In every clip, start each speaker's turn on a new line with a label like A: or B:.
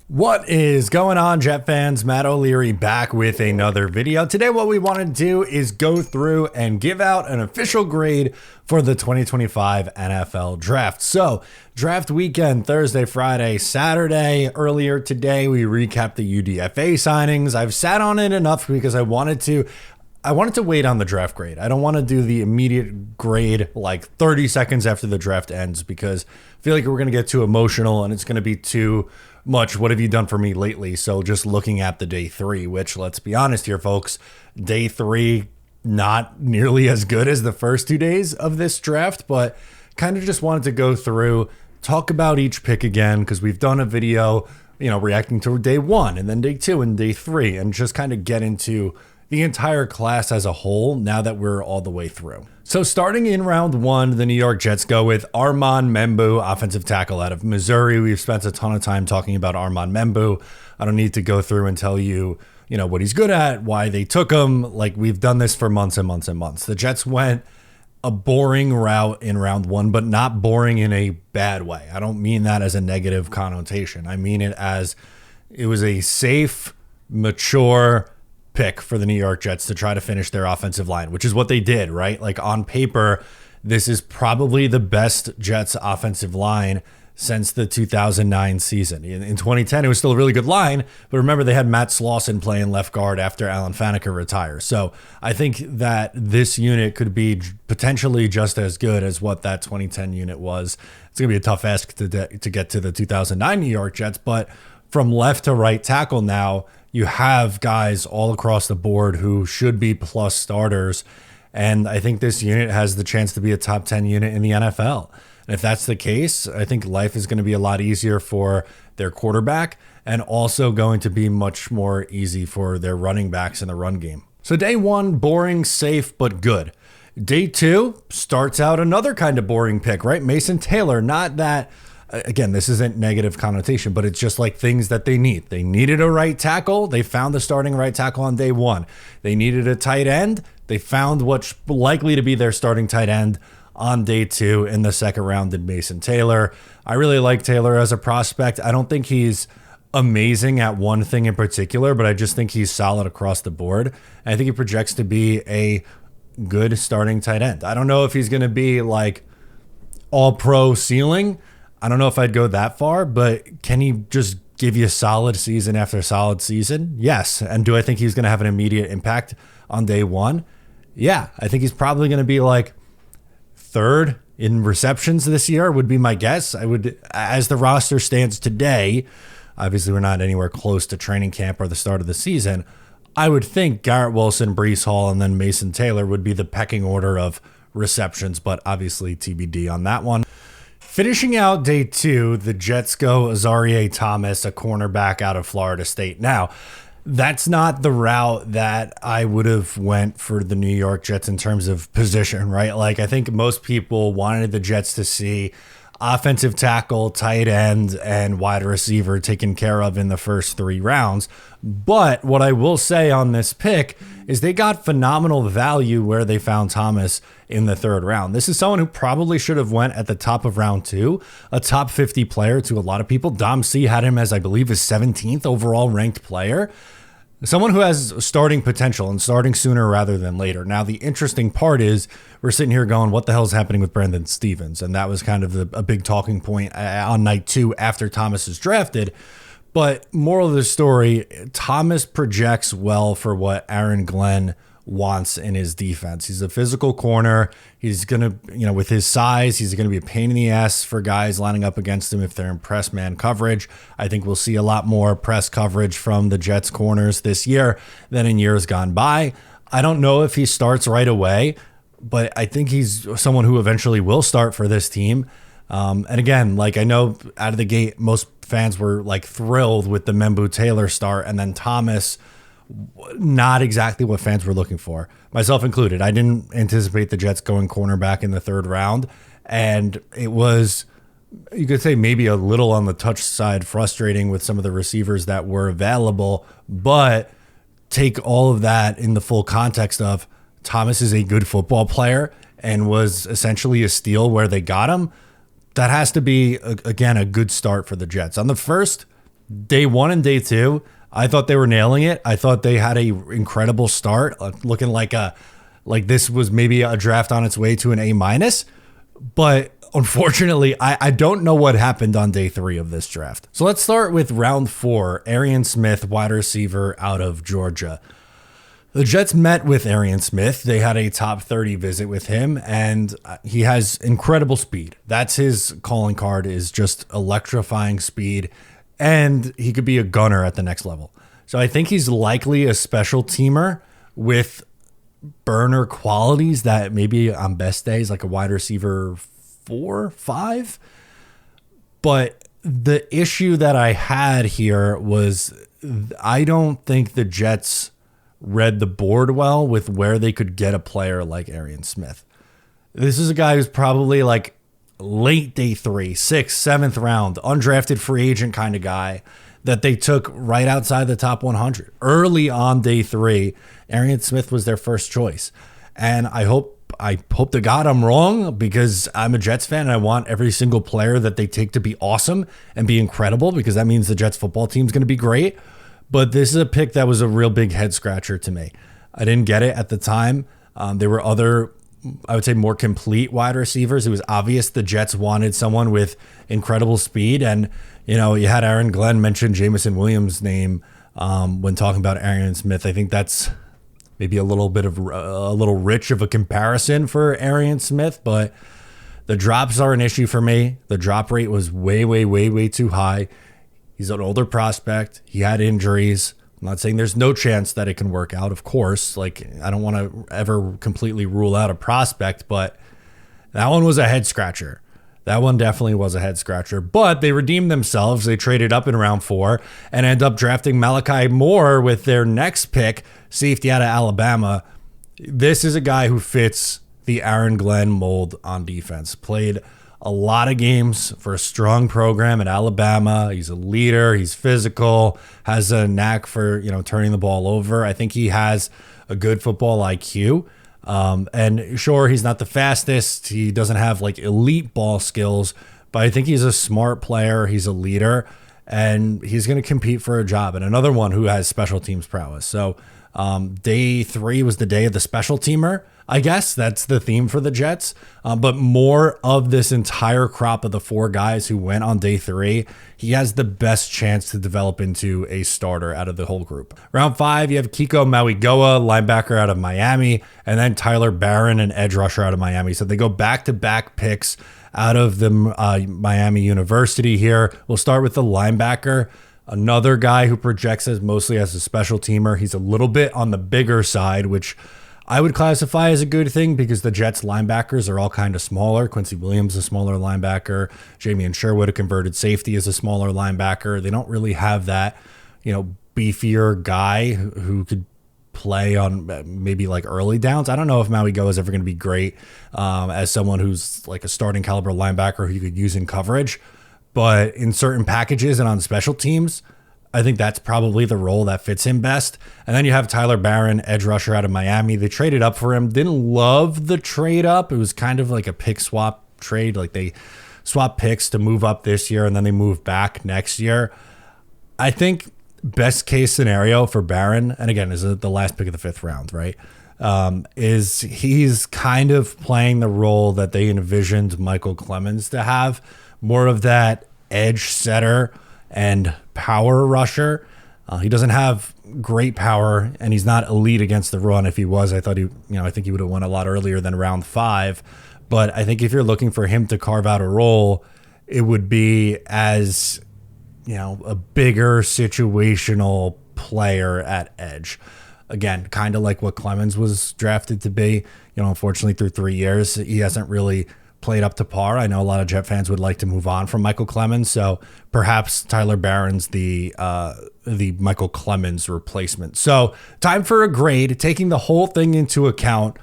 A: What is going on, Jet fans? Matt O'Leary back with another video. Today, what we want to do is go through and give out an official grade for the 2025 NFL Draft. So, draft weekend, Thursday, Friday, Saturday. Earlier today, we recapped the UDFA signings. I've sat on it enough because I wanted to wait on the draft grade. I don't want to do the immediate grade like 30 seconds after the draft ends because I feel like we're going to get too emotional and it's going to be too much. What have you done for me lately? So just looking at the day three, which let's be honest here, folks, day three, not nearly as good as the first 2 days of this draft, but kind of just wanted to go through, talk about each pick again, because we've done a video, reacting to day one and then day two and day three, and just kind of get into the entire class as a whole now that we're all the way through. So starting in round one, the New York Jets go with Armand Membou, offensive tackle out of Missouri. We've spent a ton of time talking about Armand Membou. I don't need to go through and tell you, what he's good at, why they took him. Like, we've done this for months and months and months. The Jets went a boring route in round one, but not boring in a bad way. I don't mean that as a negative connotation. I mean it as it was a safe, mature pick for the New York Jets to try to finish their offensive line, which is what they did, right? Like, on paper, this is probably the best Jets offensive line since the 2009 season. In 2010, it was still a really good line, but remember, they had Matt Slauson playing left guard after Alan Faneca retires. So I think that this unit could be potentially just as good as what that 2010 unit was. It's going to be a tough ask to get to the 2009 New York Jets, but from left to right tackle now, you have guys all across the board who should be plus starters. And I think this unit has the chance to be a top 10 unit in the NFL. And if that's the case, I think life is going to be a lot easier for their quarterback and also going to be much more easy for their running backs in the run game. So day one, boring, safe, but good. Day two starts out another kind of boring pick, right? Mason Taylor, not that... Again, this isn't negative connotation, but it's just like things that they need. They needed a right tackle. They found the starting right tackle on day one. They needed a tight end. They found what's likely to be their starting tight end on day two in the second round in Mason Taylor. I really like Taylor as a prospect. I don't think he's amazing at one thing in particular, but I just think he's solid across the board. And I think he projects to be a good starting tight end. I don't know if he's going to be like all pro ceiling. I don't know if I'd go that far, but can he just give you solid season after solid season? Yes. And do I think he's going to have an immediate impact on day one? Yeah. I think he's probably going to be like third in receptions this year would be my guess. I would, as the roster stands today, obviously we're not anywhere close to training camp or the start of the season. I would think Garrett Wilson, Breece Hall, and then Mason Taylor would be the pecking order of receptions, but obviously TBD on that one. Finishing out day two, the Jets go Azareye'h Thomas, a cornerback out of Florida State. Now, that's not the route that I would have went for the New York Jets in terms of position, right? Like, I think most people wanted the Jets to see offensive tackle, tight end, and wide receiver taken care of in the first three rounds. But what I will say on this pick is they got phenomenal value where they found Thomas in the third round. This is someone who probably should have went at the top of round two, a top 50 player to a lot of people. Dom C had him as, I believe, his 17th overall ranked player. Someone who has starting potential and starting sooner rather than later. Now, the interesting part is we're sitting here going, what the hell is happening with Brandon Stevens? And that was kind of a big talking point on night two after Thomas is drafted. But moral of the story, Thomas projects well for what Aaron Glenn wants in his defense. He's a physical corner. He's going to, with his size, he's going to be a pain in the ass for guys lining up against him if they're in press man coverage. I think we'll see a lot more press coverage from the Jets corners this year than in years gone by. I don't know if he starts right away, but I think he's someone who eventually will start for this team. And again, like, I know out of the gate, most fans were like thrilled with the Membou Taylor start, and then Thomas, not exactly what fans were looking for, myself included. I didn't anticipate the Jets going cornerback in the third round, and it was, you could say, maybe a little on the touch side frustrating with some of the receivers that were available, but take all of that in the full context of Thomas is a good football player and was essentially a steal where they got him. That has to be, again, a good start for the Jets. On the first, Day 1 and day 2, I thought they were nailing it. I thought they had a incredible start, looking like this was maybe a draft on its way to an A-. But unfortunately, I don't know what happened on day 3 of this draft. So let's start with round 4, Arian Smith, wide receiver out of Georgia. The Jets met with Arian Smith. They had a top 30 visit with him, and he has incredible speed. That's his calling card, is just electrifying speed, and he could be a gunner at the next level. So I think he's likely a special teamer with burner qualities that maybe on best days, like a wide receiver 4, 5. But the issue that I had here was I don't think the Jets read the board well with where they could get a player like Arian Smith. This is a guy who's probably like late day 3, 6th, 7th round, undrafted free agent kind of guy that they took right outside the top 100. Early on day 3, Arian Smith was their first choice. And I hope to God I'm wrong, because I'm a Jets fan and I want every single player that they take to be awesome and be incredible, because that means the Jets football team is going to be great. But this is a pick that was a real big head scratcher to me. I didn't get it at the time. There were other, I would say, more complete wide receivers. It was obvious the Jets wanted someone with incredible speed. And, you had Aaron Glenn mention Jamison Williams' name when talking about Arian Smith. I think that's maybe a little rich of a comparison for Arian Smith, but the drops are an issue for me. The drop rate was way too high. He's an older prospect. He had injuries. I'm not saying there's no chance that it can work out, of course. Like, I don't want to ever completely rule out a prospect, but that one was a head scratcher. That one definitely was a head scratcher. But they redeemed themselves. They traded up in round 4 and end up drafting Malachi Moore with their next pick, safety out of Alabama. This is a guy who fits the Aaron Glenn mold on defense. Played a lot of games for a strong program at Alabama. He's a leader. He's physical, has a knack for, turning the ball over. I think he has a good football IQ. And sure, he's not the fastest. He doesn't have like elite ball skills, but I think he's a smart player. He's a leader, and he's going to compete for a job. And another one who has special teams prowess. So day 3 was the day of the special teamer. I guess that's the theme for the Jets. But more of this entire crop of the 4 guys who went on day 3, he has the best chance to develop into a starter out of the whole group. Round 5, you have Kiko Mauigoa, linebacker out of Miami, and then Tyler Barron, an edge rusher out of Miami. So they go back-to-back picks out of the Miami University here. We'll start with the linebacker. Another guy who projects as mostly as a special teamer. He's a little bit on the bigger side, which I would classify as a good thing because the Jets linebackers are all kind of smaller. Quincy Williams, a smaller linebacker. Jamie Sherwood, a converted safety, is a smaller linebacker. They don't really have that, beefier guy who could play on maybe like early downs. I don't know if Mauigoa is ever going to be great as someone who's like a starting caliber linebacker who you could use in coverage. But in certain packages and on special teams, I think that's probably the role that fits him best. And then you have Tyler Barron, edge rusher out of Miami. They traded up for him. Didn't love the trade up. It was kind of like a pick swap trade. Like they swapped picks to move up this year and then they move back next year. I think best case scenario for Barron, and again, is the last pick of the 5th round, right? Is he's kind of playing the role that they envisioned Michael Clemens to have. More of that edge setter and power rusher. He doesn't have great power, and he's not elite against the run. If he was, I think he would have won a lot earlier than round 5. But I think if you're looking for him to carve out a role, it would be as, a bigger situational player at edge. Again, kind of like what Clemens was drafted to be. Unfortunately, through 3 years, he hasn't really played up to par. I know a lot of Jet fans would like to move on from Michael Clemens, so perhaps Tyler Barron's the Michael Clemens replacement. So time for a grade. Taking the whole thing into account,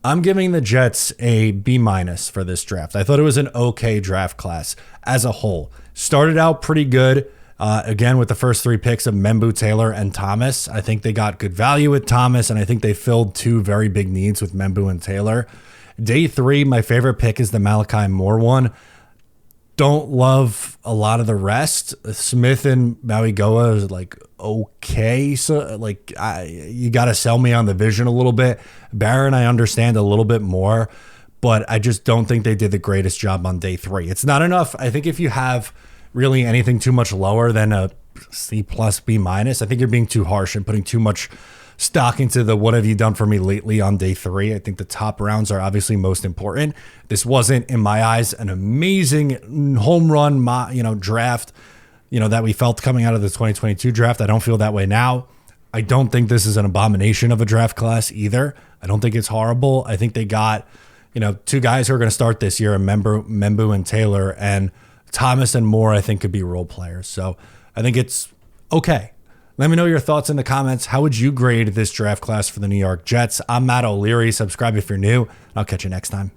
A: I'm giving the Jets a B- for this draft. I thought it was an okay draft class as a whole. Started out pretty good. Again, with the first 3 picks of Membu, Taylor, and Thomas. I think they got good value with Thomas, and I think they filled 2 very big needs with Membu and Taylor. Day 3, my favorite pick is the Malachi Moore one. don't love a lot of the rest. Smith and Maui Goa is like okay, so like you got to sell me on the vision a little bit. Barron, I understand a little bit more, but I just don't think they did the greatest job on day 3. It's not enough. I think if you have really anything too much lower than a C plus B minus, I think you're being too harsh and putting too much stock into the what have you done for me lately on day 3. I think the top rounds are obviously most important. This wasn't, in my eyes, an amazing home run draft, that we felt coming out of the 2022 draft. I don't feel that way now. I don't think this is an abomination of a draft class either. I don't think it's horrible. I think they got, 2 guys who are going to start this year, Membu and Taylor, and Thomas and Moore, I think, could be role players. So I think it's okay. Let me know your thoughts in the comments. How would you grade this draft class for the New York Jets? I'm Matt O'Leary. Subscribe if you're new. I'll catch you next time.